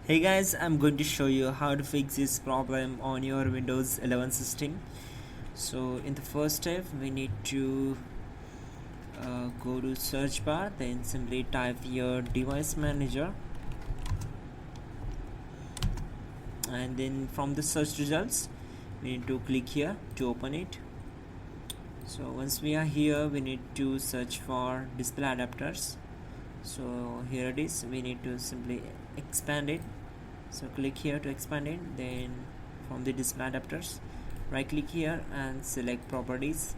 Hey guys, I'm going to show you how to fix this problem on your Windows 11 system. So in the first step we need to go to search bar, then simply type your device manager, and then from the search results we need to click here to open it. So once we are here we need to search for display adapters. So here it is, we need to simply expand it. So click here to expand it, then from the display adapters right click here and select properties.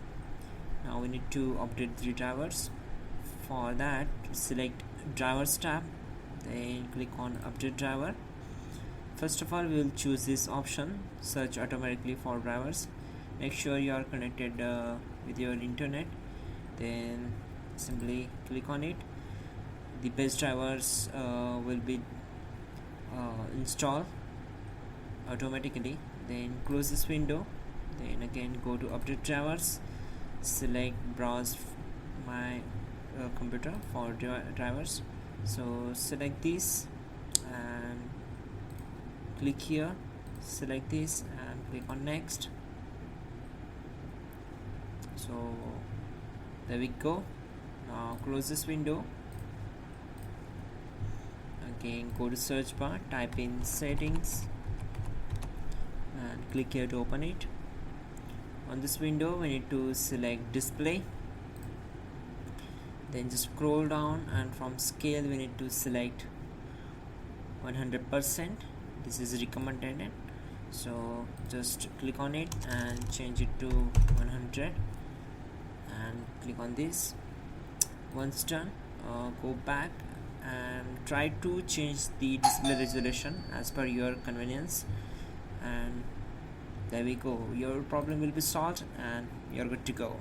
Now we need to update the drivers. For that select drivers tab, then click on update driver. First of all we will choose this option, search automatically for drivers. Make sure you are connected with your internet, then simply click on it. The best drivers will be install automatically. Then close this window, then again go to update drivers, select browse my computer for drivers. So select this and click here, select this and click on next. So there we go. Now close this window, again go to search bar, type in settings and click here to open it. On this window we need to select display, then just scroll down and from scale we need to select 100%. This is recommended, so just click on it and change it to 100 and click on this. Once done, go back and try to change the display resolution as per your convenience, and there we go, your problem will be solved and you're good to go.